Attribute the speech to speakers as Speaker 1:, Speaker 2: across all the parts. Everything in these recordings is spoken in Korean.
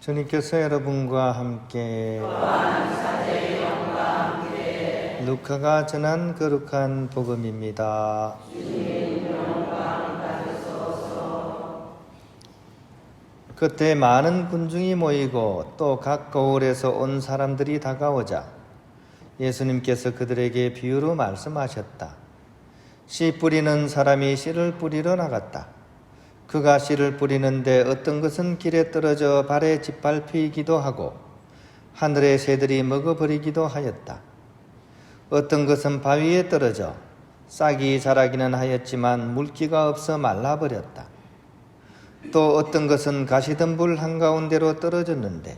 Speaker 1: 주님께서 여러분과 함께 루카가 전한 거룩한 복음입니다. 그때 많은 군중이 모이고 또 각 거울에서 온 사람들이 다가오자 예수님께서 그들에게 비유로 말씀하셨다. 씨 뿌리는 사람이 씨를 뿌리러 나갔다. 그가 씨를 뿌리는데 어떤 것은 길에 떨어져 발에 짓밟히기도 하고 하늘의 새들이 먹어버리기도 하였다. 어떤 것은 바위에 떨어져 싹이 자라기는 하였지만 물기가 없어 말라버렸다. 또 어떤 것은 가시덤불 한가운데로 떨어졌는데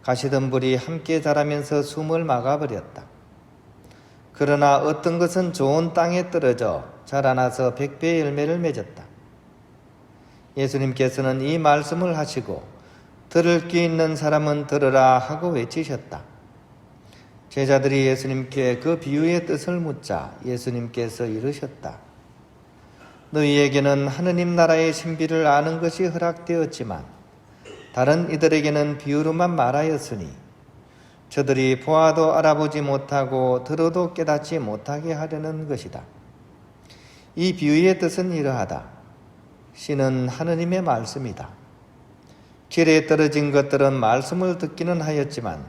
Speaker 1: 가시덤불이 함께 자라면서 숨을 막아버렸다. 그러나 어떤 것은 좋은 땅에 떨어져 자라나서 100배의 열매를 맺었다. 예수님께서는 이 말씀을 하시고 들을 귀 있는 사람은 들으라 하고 외치셨다. 제자들이 예수님께 그 비유의 뜻을 묻자 예수님께서 이르셨다. 너희에게는 하느님 나라의 신비를 아는 것이 허락되었지만 다른 이들에게는 비유로만 말하였으니 저들이 보아도 알아보지 못하고 들어도 깨닫지 못하게 하려는 것이다. 이 비유의 뜻은 이러하다. 씨는 하느님의 말씀이다. 길에 떨어진 것들은 말씀을 듣기는 하였지만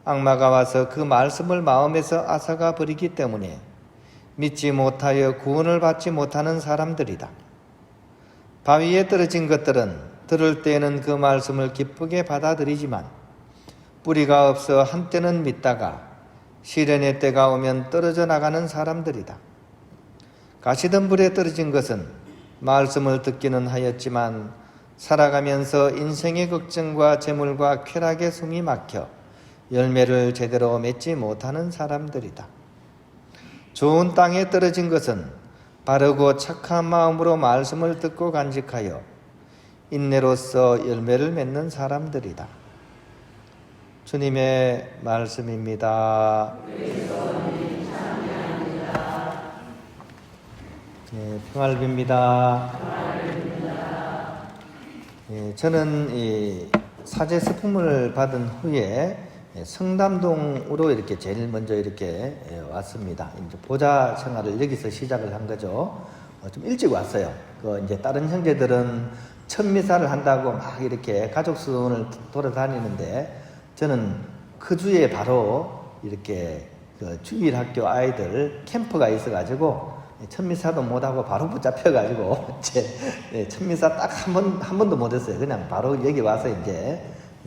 Speaker 1: 악마가 와서 그 말씀을 마음에서 앗아가 버리기 때문에 믿지 못하여 구원을 받지 못하는 사람들이다. 바위에 떨어진 것들은 들을 때에는 그 말씀을 기쁘게 받아들이지만 뿌리가 없어 한때는 믿다가 시련의 때가 오면 떨어져 나가는 사람들이다. 가시덤불에 떨어진 것은 말씀을 듣기는 하였지만 살아가면서 인생의 걱정과 재물과 쾌락의 숨이 막혀 열매를 제대로 맺지 못하는 사람들이다. 좋은 땅에 떨어진 것은 바르고 착한 마음으로 말씀을 듣고 간직하여 인내로써 열매를 맺는 사람들이다. 주님의 말씀입니다. 평화를 빕니다. 저는 이 사제 스품을 받은 후에 성담동으로 이렇게 제일 먼저 이렇게 왔습니다. 이제 보좌 생활을 여기서 시작을 한 거죠. 좀 일찍 왔어요. 이제 다른 형제들은 첫 미사를 한다고 막 이렇게 가족 수원을 돌아다니는데 저는 그 주에 바로 이렇게 주일학교 아이들 캠프가 있어가지고 천미사도 못하고 바로 붙잡혀가지고 천미사 딱 한 번도 못했어요. 그냥 바로 여기 와서 이제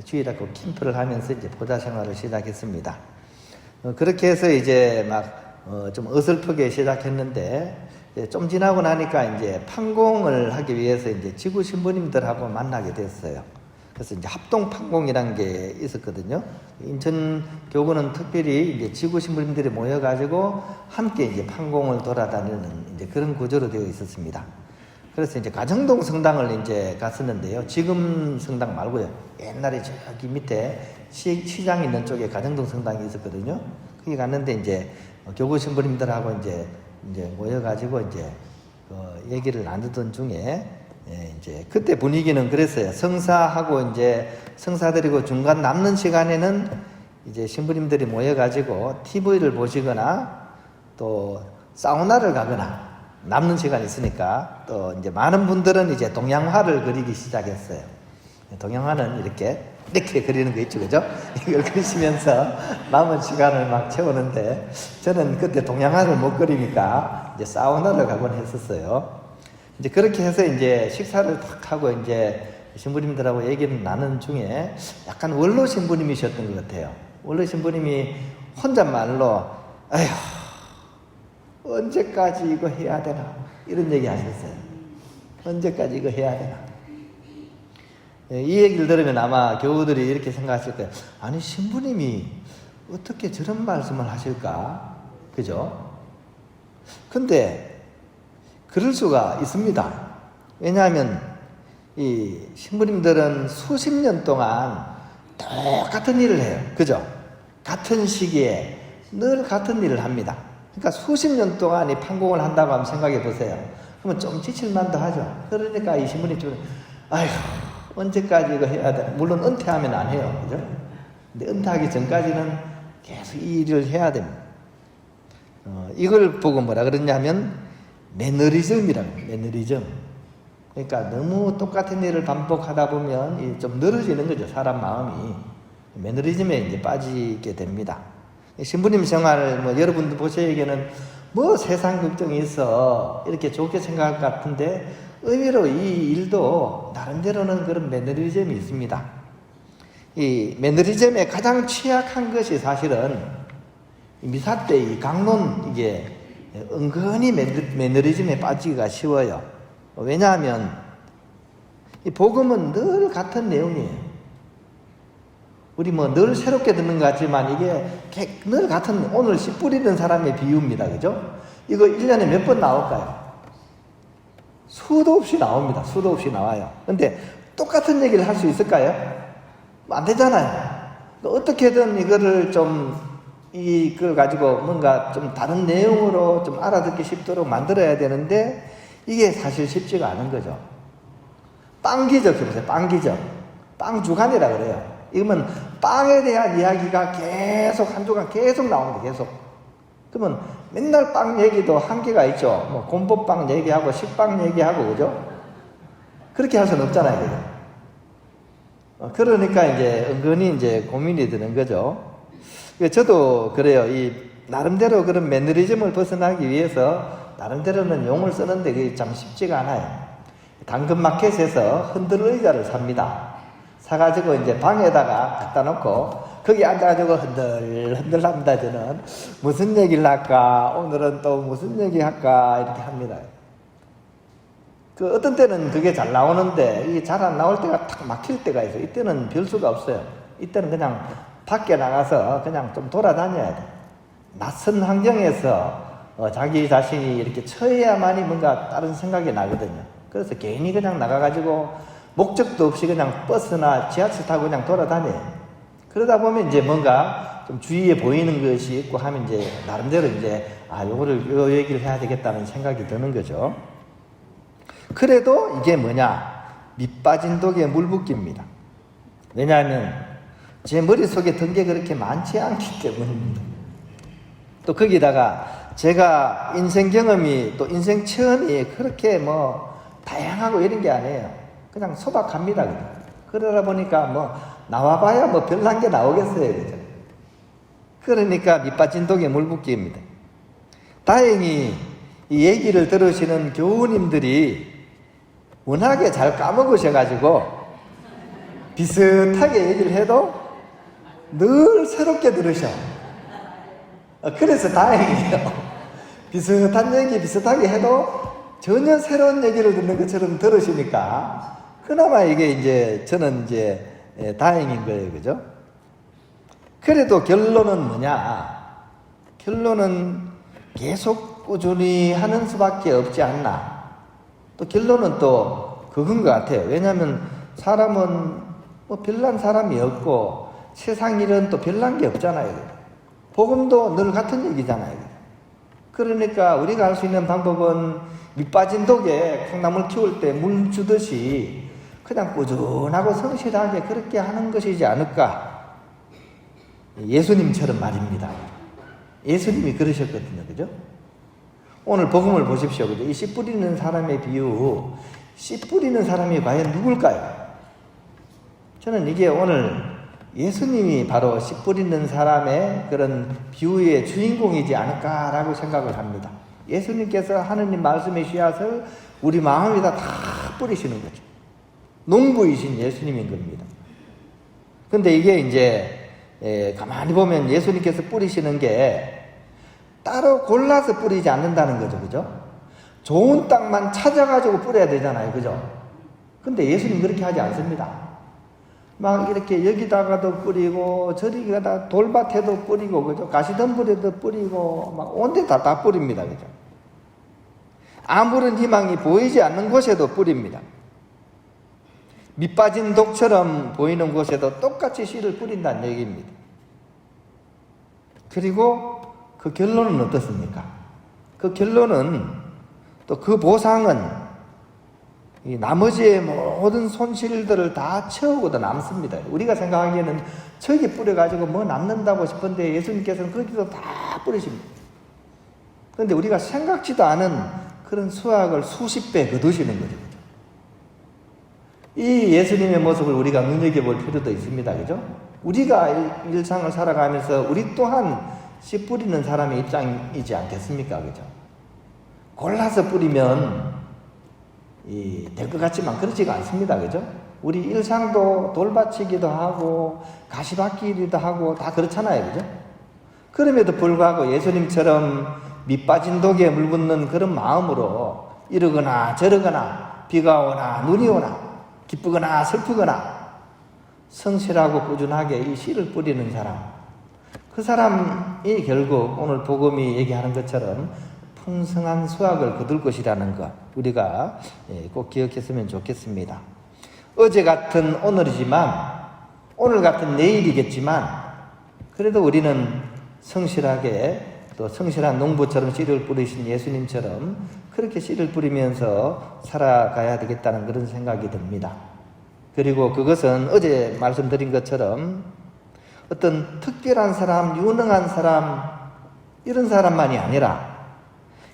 Speaker 1: 주일학교 캠프를 하면서 이제 보좌 생활을 시작했습니다. 그렇게 해서 이제 막 좀 어설프게 시작했는데 좀 지나고 나니까 이제 판공을 하기 위해서 이제 지구 신부님들하고 만나게 됐어요. 그래서 이제 합동 판공이라는 게 있었거든요. 인천 교구는 특별히 이제 지구 신부님들이 모여가지고 함께 이제 판공을 돌아다니는 이제 그런 구조로 되어 있었습니다. 그래서 이제 가정동 성당을 이제 갔었는데요. 지금 성당 말고요. 옛날에 저기 밑에 시장 있는 쪽에 가정동 성당이 있었거든요. 거기 갔는데 이제 교구 신부님들하고 이제 모여가지고 이제 얘기를 나누던 중에 이제 그때 분위기는 그랬어요. 성사하고 이제 성사 드리고 중간 남는 시간에는 이제 신부님들이 모여가지고 TV를 보시거나 또 사우나를 가거나 남는 시간이 있으니까 또 이제 많은 분들은 이제 동양화를 그리기 시작했어요. 동양화는 이렇게 그리는 거 있죠, 그죠? 이걸 그리시면서 남은 시간을 막 채우는데 저는 그때 동양화를 못 그리니까 이제 사우나를 가곤 했었어요. 이제 그렇게 해서 이제 식사를 탁 하고 이제 신부님들하고 얘기를 나누는 중에 약간 원로 신부님이셨던 것 같아요. 원로 신부님이 혼잣말로 아휴 언제까지 이거 해야 되나 이런 얘기 하셨어요. 언제까지 이거 해야 되나. 이 얘기를 들으면 아마 교우들이 이렇게 생각하실 거예요. 아니 신부님이 어떻게 저런 말씀을 하실까? 그죠? 근데 그럴 수가 있습니다. 왜냐하면 이 신부님들은 수십 년 동안 똑같은 일을 해요. 그죠? 같은 시기에 늘 같은 일을 합니다. 그러니까 수십 년 동안 이 판공을 한다고 하면 생각해 보세요. 그러면 좀 지칠만도 하죠. 그러니까 이 신부님 좀, 아휴, 언제까지 이거 해야 돼? 물론 은퇴하면 안 해요. 그죠? 근데 은퇴하기 전까지는 계속 이 일을 해야 됩니다. 이걸 보고 뭐라 그러냐면, 매너리즘이라고 해요. 매너리즘. 그러니까 너무 똑같은 일을 반복하다 보면 좀 늘어지는 거죠. 사람 마음이. 매너리즘에 이제 빠지게 됩니다. 신부님 생활, 여러분들 보시기에는 세상 걱정이 있어. 이렇게 좋게 생각할 것 같은데, 의외로 이 일도 나름대로는 그런 매너리즘이 있습니다. 이 매너리즘에 가장 취약한 것이 사실은 미사 때 이 강론, 이게 은근히 매너리즘에 빠지기가 쉬워요. 왜냐하면 이 복음은 늘 같은 내용이에요. 우리 늘 새롭게 듣는 것 같지만 이게 늘 같은, 오늘 씨 뿌리는 사람의 비유입니다. 그죠? 이거 1년에 몇 번 나올까요? 수도 없이 나옵니다. 수도 없이 나와요. 근데 똑같은 얘기를 할 수 있을까요? 안 되잖아요. 어떻게든 이거를 이걸 가지고 뭔가 좀 다른 내용으로 좀 알아듣기 쉽도록 만들어야 되는데, 이게 사실 쉽지가 않은 거죠. 빵기적 해보세요. 빵기적. 빵주간이라 그래요. 이러면 빵에 대한 이야기가 계속 한 주간 계속 나옵니다. 계속. 그러면 맨날 빵 얘기도 한계가 있죠. 곰보빵 얘기하고 식빵 얘기하고, 그죠? 그렇게 할 수는 없잖아요. 그죠? 그러니까 이제 은근히 이제 고민이 드는 거죠. 저도 그래요. 나름대로 그런 매너리즘을 벗어나기 위해서 나름대로는 용을 쓰는데 그게 참 쉽지가 않아요. 당근마켓에서 흔들 의자를 삽니다. 사가지고 이제 방에다가 갖다 놓고 거기 앉아가지고 흔들 합니다. 저는 무슨 얘기를 할까, 오늘은 또 무슨 얘기 할까, 이렇게 합니다. 어떤 때는 그게 잘 나오는데 이게 잘 안 나올 때가 탁 막힐 때가 있어요. 이때는 별 수가 없어요. 이때는 그냥 밖에 나가서 그냥 좀 돌아다녀야 돼. 낯선 환경에서 자기 자신이 이렇게 처해야만이 뭔가 다른 생각이 나거든요. 그래서 괜히 그냥 나가가지고 목적도 없이 그냥 버스나 지하철 타고 그냥 돌아다녀요. 그러다 보면 이제 뭔가 좀 주위에 보이는 것이 있고 하면 이제 나름대로 이제 요 얘기를 해야 되겠다는 생각이 드는 거죠. 그래도 이게 뭐냐? 밑빠진 독에 물 붓기입니다. 왜냐하면 제 머릿속에 든 게 그렇게 많지 않기 때문입니다. 또 거기다가 제가 인생 경험이 또 인생 체험이 그렇게 다양하고 이런 게 아니에요. 그냥 소박합니다. 그냥. 그러다 보니까 나와봐야 별난 게 나오겠어요. 그죠? 그러니까 밑빠진 독에 물 붓기입니다. 다행히 이 얘기를 들으시는 교우님들이 워낙에 잘 까먹으셔가지고 비슷하게 얘기를 해도 늘 새롭게 들으셔. 그래서 다행이에요. 비슷한 얘기 비슷하게 해도 전혀 새로운 얘기를 듣는 것처럼 들으시니까 그나마 이게 이제 저는 이제 다행인 거예요. 그죠? 그래도 결론은 뭐냐? 결론은 계속 꾸준히 하는 수밖에 없지 않나. 또 결론은 또 그건 것 같아요. 왜냐하면 사람은 별난 사람이 없고 세상 일은 또 별난 게 없잖아요. 복음도 늘 같은 얘기잖아요. 그러니까 우리가 할 수 있는 방법은 밑빠진 독에 콩나물 키울 때 물 주듯이 그냥 꾸준하고 성실하게 그렇게 하는 것이지 않을까. 예수님처럼 말입니다. 예수님이 그러셨거든요. 그죠? 오늘 복음을 보십시오. 그죠? 이 씨 뿌리는 사람의 비유, 씨 뿌리는 사람이 과연 누굴까요? 저는 이게 오늘 예수님이 바로 씨 뿌리는 사람의 그런 비유의 주인공이지 않을까라고 생각을 합니다. 예수님께서 하느님 말씀의 씨앗을 우리 마음에다 다 뿌리시는 거죠. 농부이신 예수님인 겁니다. 근데 이게 이제 가만히 보면 예수님께서 뿌리시는 게 따로 골라서 뿌리지 않는다는 거죠. 그죠? 좋은 땅만 찾아가지고 뿌려야 되잖아요. 그죠? 근데 예수님 그렇게 하지 않습니다. 막 이렇게 여기다가도 뿌리고 저리가다 돌밭에도 뿌리고, 그죠? 가시덤불에도 뿌리고 막 온데 다 뿌립니다. 그죠? 아무런 희망이 보이지 않는 곳에도 뿌립니다. 밑 빠진 독처럼 보이는 곳에도 똑같이 씨를 뿌린다는 얘기입니다. 그리고 그 결론은 어떻습니까? 그 결론은 또 그 보상은 이 나머지의 모든 손실들을 다 채우고도 남습니다. 우리가 생각하기에는 저기 뿌려가지고 뭐 남는다고 싶은데 예수님께서는 거기서 다 뿌리십니다. 그런데 우리가 생각지도 않은 그런 수확을 수십 배 거두시는 거죠. 이 예수님의 모습을 우리가 눈여겨볼 필요도 있습니다. 그죠? 우리가 일상을 살아가면서 우리 또한 씨 뿌리는 사람의 입장이지 않겠습니까? 그죠? 골라서 뿌리면 될 것 같지만 그렇지가 않습니다. 그죠? 우리 일상도 돌밭이기도 하고 가시밭길이기도 하고 다 그렇잖아요. 그죠? 그럼에도 불구하고 예수님처럼 밑 빠진 독에 물붓는 그런 마음으로 이러거나 저러거나 비가 오나 눈이 오나 기쁘거나 슬프거나 성실하고 꾸준하게 이 씨를 뿌리는 사람, 그 사람이 결국 오늘 복음이 얘기하는 것처럼 풍성한 수확을 거둘 것이라는 것, 우리가 꼭 기억했으면 좋겠습니다. 어제 같은 오늘이지만, 오늘 같은 내일이겠지만, 그래도 우리는 성실하게 또 성실한 농부처럼 씨를 뿌리신 예수님처럼 그렇게 씨를 뿌리면서 살아가야 되겠다는 그런 생각이 듭니다. 그리고 그것은 어제 말씀드린 것처럼 어떤 특별한 사람, 유능한 사람, 이런 사람만이 아니라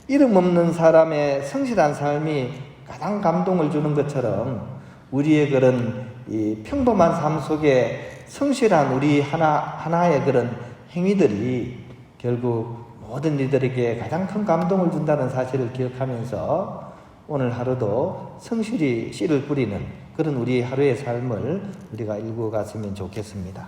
Speaker 1: 이름 없는 사람의 성실한 삶이 가장 감동을 주는 것처럼 우리의 그런 이 평범한 삶 속에 성실한 우리 하나의 그런 행위들이 결국 모든 이들에게 가장 큰 감동을 준다는 사실을 기억하면서 오늘 하루도 성실히 씨를 뿌리는 그런 우리 하루의 삶을 우리가 일구어 갔으면 좋겠습니다.